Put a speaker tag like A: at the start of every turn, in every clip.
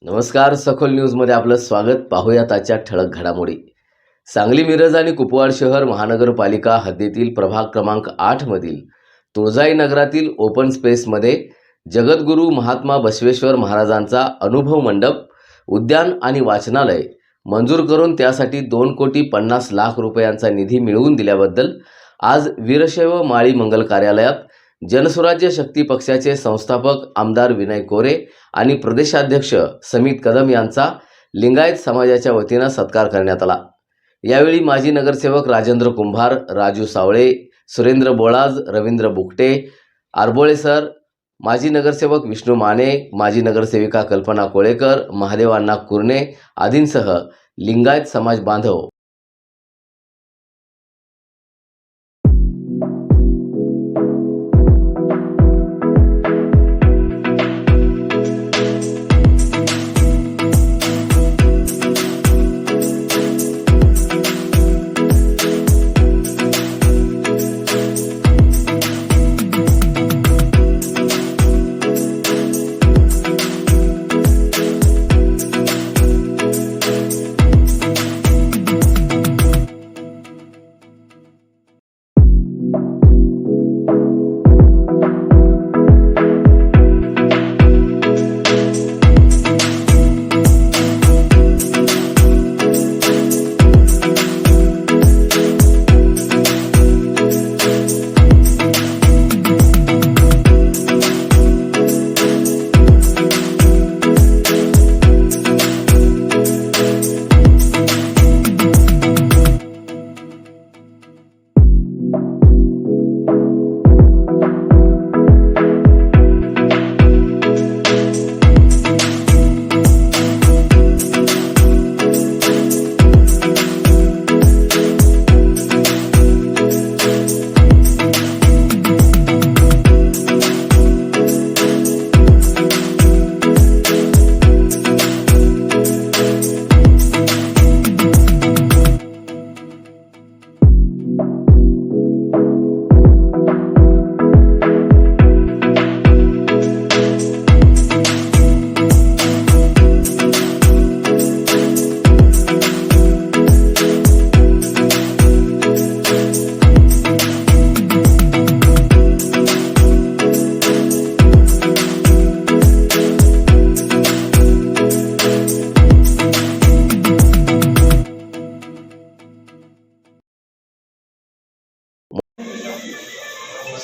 A: नमस्कार, सखोल न्यूजमध्ये आपलं स्वागत. पाहूयात आजच्या ठळक घडामोडी. सांगली, मिरज आणि कुपवाड शहर महानगरपालिका हद्दीतील प्रभाग क्रमांक 8 मधील तुळजाई नगरातील ओपन स्पेसमध्ये जगद्गुरू महात्मा बसवेश्वर महाराजांचा अनुभव मंडप, उद्यान आणि वाचनालय मंजूर करून त्यासाठी 2,50,00,000 रुपयांचा निधी मिळवून दिल्याबद्दल आज वीरशैव माळी मंगल कार्यालयात जनसुराज्य शक्ती पक्षाचे संस्थापक आमदार विनय कोरे आणि प्रदेशाध्यक्ष समित कदम यांचा लिंगायत समाजाच्या वतीनं सत्कार करण्यात आला. यावेळी माजी नगरसेवक राजेंद्र कुंभार, राजू सावळे, सुरेंद्र बोळाज, रवींद्र बुकटे, आरबोळे सर, माजी नगरसेवक विष्णू माने, माजी नगरसेविका कल्पना कोळेकर, महादेव अण्णा कुर्णे आदींसह लिंगायत समाज बांधव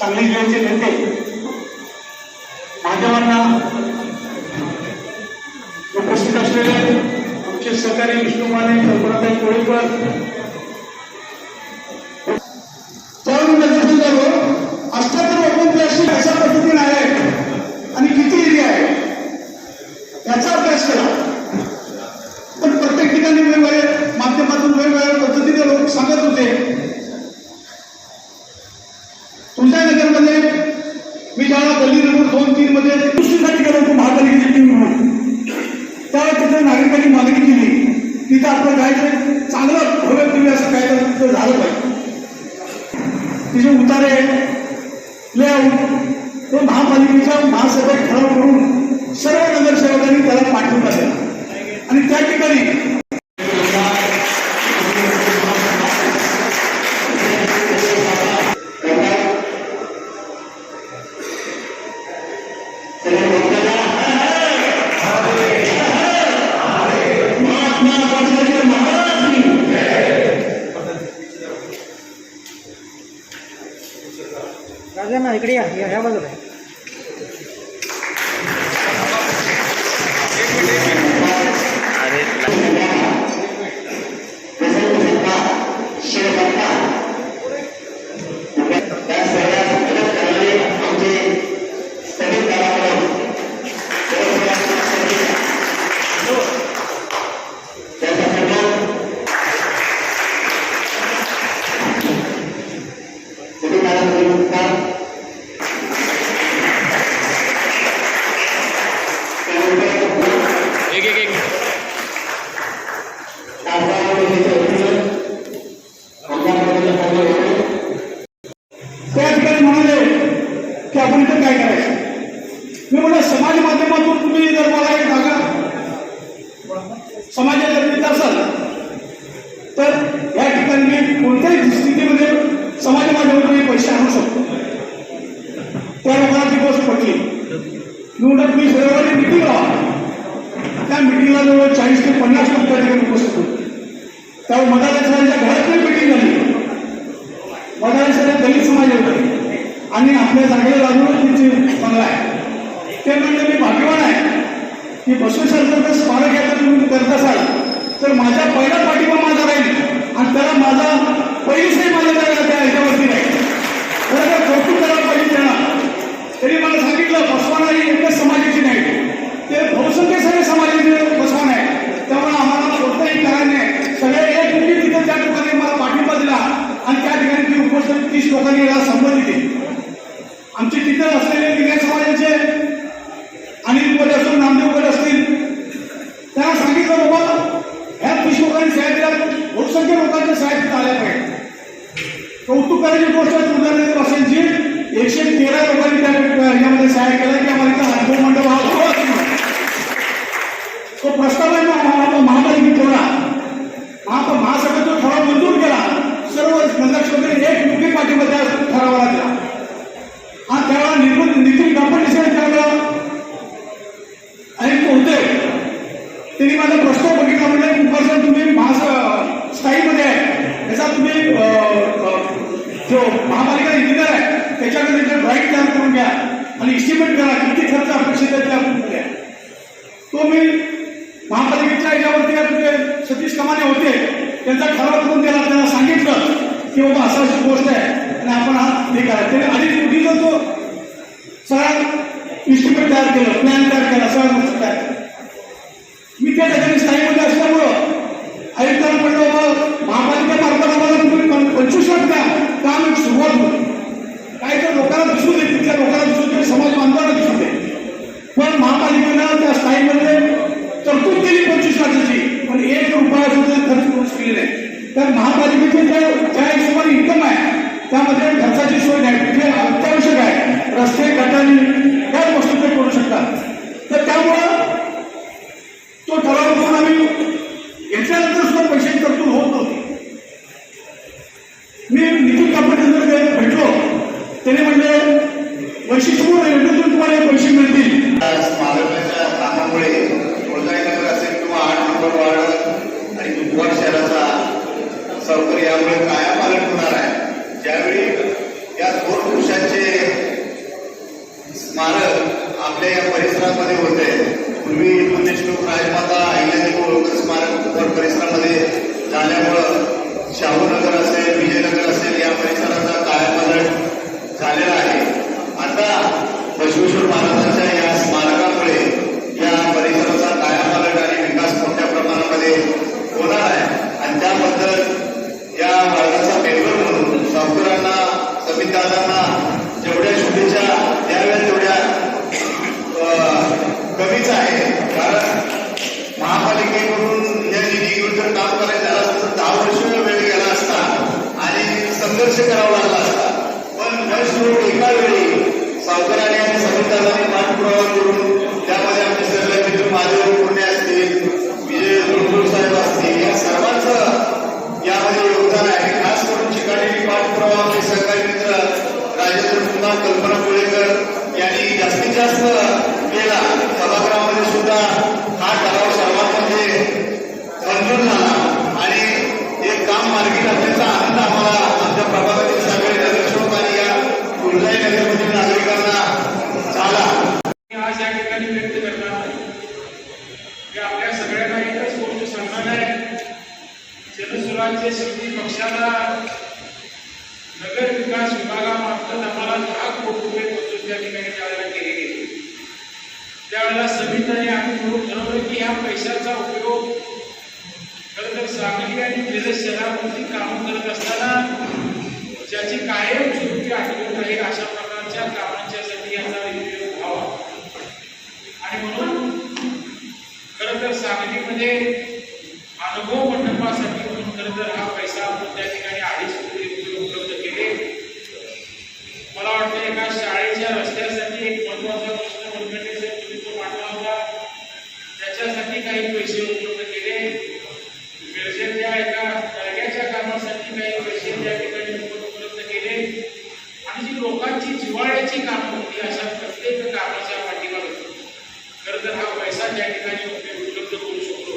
B: सांगली जिल्ह्याचे नेते माध्यमांना उपस्थित असलेले आमचे सहकारी विष्णू माने, कल्पनाताई कोळेकर, त्यावरून लक्षात झालो अष्टात्तर वैकुंठ अशी अशा पद्धतीने आहे आणि किती एरिया आहे याचा अभ्यास केला. पण प्रत्येक ठिकाणी वेगवेगळ्या माध्यमातून वेगवेगळ्या पद्धतीने लोक सांगत होते. तुळजाईनगरमध्ये मी ज्याला गल्ली नंबर 2-3 मध्ये दृष्टीसाठी गेलो होतो महापालिकेची टीम म्हणून, त्यावेळेस तिथे नागरिकांनी मागणी केली तिथं आपलं जायचं चांगलं भव्य दिव्य असं काय तर तिथं झालं पाहिजे. तिचे उतारे लेआउट ते महापालिकेच्या महासभेत ठराव करून सर्व नगरसेवकांनी त्याला पाठवून दिला आणि त्या ठिकाणी
C: राजांना इकडे या बाजूला
B: तर या ठिकाणी मी कोणत्याही स्थितीमध्ये समाज माध्यमातून पैसे आणू शकतो. त्या लोकांना ती गोष्ट पटली. मी म्हणत मी रविवारी मिटिंग लावा. त्या मिटिंगला जवळ 40 ते 50 लोक त्या ठिकाणी उपस्थित होते. त्यावर मदारी सरांच्या घरातली मिटिंग झाली. मदारी सर दलित समाज होते आणि आपल्या जागेला लागूनच त्यांची बंगला आहे. ते म्हणजे मी भाग्यवान आहे की बसवेश्वरचं स्मारक याचं तुम्ही करत असाल तर माझ्या पहिला पाठिंबा माझा राहील आणि त्याला माझा पैसेही माझ्या जागा त्या ह्याच्यावरती राहील. बरोबर कौतुक करायला पाहिजे त्यांना. त्यांनी मला सांगितलं बसवाना ही एकच समाजाची नाही, ते बहुसंख्य सगळे समाजाचे बसवान आहे. त्यामुळे आम्हाला कोणताही कारण नाही. सगळे एक मुली तिथे त्या ठिकाणी मला पाठिंबा दिला आणि त्या ठिकाणी ती उपस्थित 30 लोकांनी याला संबंधित केली. आमचे तिथे असलेले दिघ्या समाजाचे अनिल कोले असतील, नामदेव कोले असतील, त्यांना सांगितलं बाबा ह्या 30 लोकांनी सह्या दिल्या, बहुसंख्य लोकांच्या सह्या तिथे आल्या पाहिजे. कौतुक करायची गोष्ट तुमच्या भाषांची 113 लोकांनी त्या यामध्ये सह्या केल्या की आम्हाला इथं अनुभव मंडळ हा व्हावा. तो प्रस्ताव आहे महापालिकेचा महासभेचा ठराव मंजूर केला. सर्व नगरसेवक वगैरे एक मुख्य पाठिंबा त्या ठरावाला दिला. आणि त्यावेळेला नितीन गडकरी साहेब त्यावेळेला आयुक्त होते. त्यांनी माझा प्रस्ताव बघितला. म्हणजे कुमार तुम्ही स्थायीमध्ये आहे त्याचा तुम्ही जो महापालिका इंजिनियर आहे त्याच्याकडे ड्रॉइंग तयार करून घ्या आणि इस्टिमेट करा किती खर्च अपेक्षित आहे ते आपण द्या. तो मी महापालिकेच्या याच्यावरती तुझे सतीश कमाने होते त्यांचा ठराव करून दिला. त्यांना सांगितलं की बाबा अशी गोष्ट आहे आणि आपण हा हे करा. त्याने 2.5 कोटीचा तो सगळा इस्टिमेट तयार केलं, प्लॅन तयार केला, सगळ्या गोष्टी तयार केल्या. मी त्या ठिकाणी स्थायीमध्ये असल्यामुळं आयुक्तांना म्हणलं बाबा महापालिकेमार्फत आम्हाला तुम्ही 25 लाख द्या. काम एक सुरुवात होती. काही तर लोकांना दिसू दे, तिथल्या लोकांना दिसू दे, समाज बांधवांना दिसू दे. पण महापालिकेनं त्या स्थायीमध्ये तरतूद केली 25 लाखाची, पण 1 रुपया सुद्धा खर्च करून केली नाही. तर महापालिकेचे ज्या हिशोबाने इन्कम आहे त्यामध्ये खर्चाची सोय नाही. जे अत्यावश्यक आहे रस्ते गटारी या गोष्टी ते करू शकतात. तर त्यामुळं तो ठराव करून आम्ही घेतल्यानंतर सुद्धा पैशाची तरतूद होत नव्हती. मी नितीन गडकरी भेटलो. त्याने म्हणजे वैशिष्ट्यपूर्ण योजनेतून तुम्हाला हे पैसे मिळतील.
C: स्मारकाच्या कामामुळे तुळजाईनगर असेल किंवा 8 नंबर वार्ड आणि कुपवाड शहराचा सौकर्य यामुळे कायापालट होणार आहे. ज्यावेळी या 2 पुरुषांचे स्मारक आपल्या या परिसरामध्ये होते. पूर्वी पुण्यश्लोक राजमाता अहिल्यादेवी होळकर स्मारक कुपवाड परिसरामध्ये झाल्यामुळं शाहूनगर असेल, विजयनगर असेल या परिसराचा कायापालट झालेला आहे. आता बसवेश्वर महाराजांच्या या स्मारकामुळे या परिसराचा कायापालट आणि विकास मोठ्या प्रमाणामध्ये होणार आहे. आणि त्याबद्दल या वर्गाचा मेंबर म्हणून सावकरांना, समितदारांना जेवढ्या शुभेच्छा द्याव्या तेवढ्या कमीच आहे. कारण महापालिकेकडून या निधीवर जर काम करायचं झालं असतं तर 10 वर्ष वेळ गेला असता आणि संघर्ष करावा लागला असता. पण वर्ष एका वेळी सावकरांनी आणि समितदारांनी पाठपुरावा करून त्यामध्ये आमचे सगळे मित्र महादेव पुणे असतील, विजय गुरुकुल साहेब असतील, या सर्वांचं यामध्ये योगदान आहे. खास करून चिकाटी पाठपुरावा आमचे सहकारी मित्र राजेंद्र पुन्हा, कल्पना पुळेकर यांनी जास्तीत जास्त केला. सभागृहामध्ये सुद्धा हा ठराव सर्वांमध्ये मंजूर झाला आणि हे काम मार्गी लागण्याचा आनंद आम्हाला आमच्या प्रभागातील सगळे नगरसेवक आणि या तुळजाईनगरमधील नागरिकांना झाला.
D: आज या ठिकाणी व्यक्त करणार की आपल्या सगळ्यांना एकच गोष्ट सांगणार आहे. जनसुराज्य शक्ती पक्षाला नगर विकास विभागामार्फत आम्हाला 10 कोटी रुपये मंजूर त्या ठिकाणी त्यावेळेला केले गेले. त्यावेळेला समितीने आम्ही मिळून ठरवलं की या पैशाचा उपयोग खरं तर सांगली आणि मिरज शहरामध्ये कामं करत असताना ज्याची कायम स्वरूपी आठवण राहील अशा प्रकारच्या कामांच्यासाठी याचा उपयोग व्हावा. आणि म्हणून खरं तर सांगलीमध्ये अनुभव मंडपासाठी म्हणून खरं तर हा पैसा आपण त्या ठिकाणी 2.5 कोटी रुपये उपलब्ध केले. मला वाटतं एका शाळेच्या रस्त्यासाठी एक महत्वाचा प्रश्न गडकरी साहेब तुम्ही तो मांडला होता, त्याच्यासाठी काही पैसे उपलब्ध केले. मिरजेतल्या एका रस्त्याच्या कामासाठी काही पैसे त्या ठिकाणी उपलब्ध केले आणि जी लोकांची जिव्हाळ्याची कामं होती अशा प्रत्येक कामाच्या पाठीमागे खरं तर हा पैसा त्या ठिकाणी उपलब्ध करू शकतो.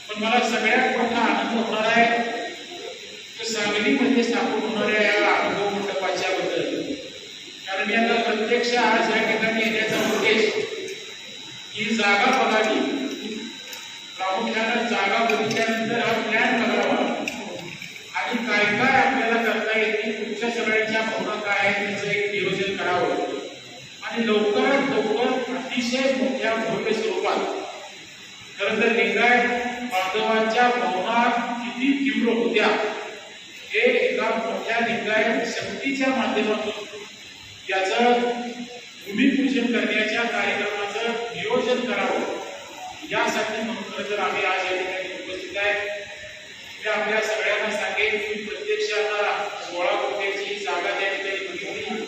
D: पण मला सगळ्यात मोठा आनंद होणार आहे सांगलीमध्ये स्थापन होणाऱ्या या अनुभव मंडपाच्या बद्दल. कारण मी आता प्रत्यक्ष आज या ठिकाणी येण्याचा उद्देश ही जागा बघावी, प्रामुख्यानं जागा बघितल्यानंतर हा प्लॅन बघावा आणि काय काय आपल्याला करता येते, तुमच्या सगळ्यांच्या भावना काय आहेत त्याचं एक नियोजन करावं आणि लवकरात लवकर अतिशय मोठ्या भव्य स्वरूपात खरं तर लिंगायत बांधवांच्या भावना किती तीव्र होत्या हे एका मोठ्या लिंगायत शक्तीच्या माध्यमातून याचं भूमिपूजन करण्याच्या कार्यक्रमाचं नियोजन करावं यासाठी म्हणून खरं तर आम्ही आज या ठिकाणी उपस्थित आहे. मी आपल्या सगळ्यांना सांगेन की प्रत्यक्ष आता 16 कोटीची जागा त्या ठिकाणी बघितली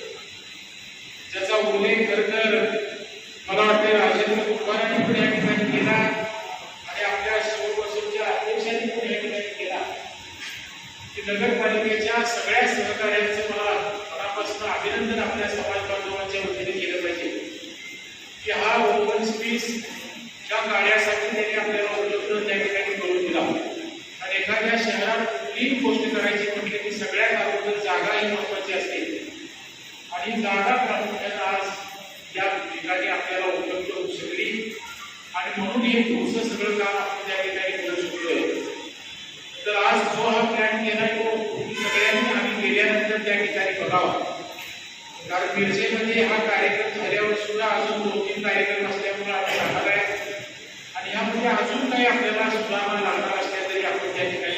D: ज्याचा उल्लेख खरं तर मला वाटतं राजेंद्र कुंभारांनी पण या ठिकाणी केला आणि आपल्या शिवपसूनच्या अध्यक्षांनी पण या ठिकाणी केला की नगरपालिकेच्या सगळ्या सहकार्यांचं मला मनापासून अभिनंदन आपल्या समाज बांधवांच्या वतीने केलं पाहिजे की हा ओपन स्पेस च्या कार्यासाठी त्यांनी आपल्याला उपलब्ध त्या ठिकाणी करून दिला. आणि एखाद्या शहरात कुठलीही गोष्ट करायची म्हटली की सगळ्यात अगोदर जागा ही महत्वाची असते आणि जागा प्रामुख्याने आज या ठिकाणी आपल्याला उपलब्ध होऊ शकली आणि म्हणून हे पुढचं सगळं काम आपण त्या ठिकाणी करू शकतोय. तर आज जो हा प्लॅन केला तो सगळ्यांनी आम्ही गेल्यानंतर त्या ठिकाणी बघावा. कारण मिरजेमध्ये हा कार्यक्रम झाल्यावर सुद्धा अजून 2-3 कार्यक्रम असल्यामुळे आपण राहणार आहे आणि यामध्ये अजून काही आपल्याला सुधारणा लागणार असल्या तरी आपण त्या ठिकाणी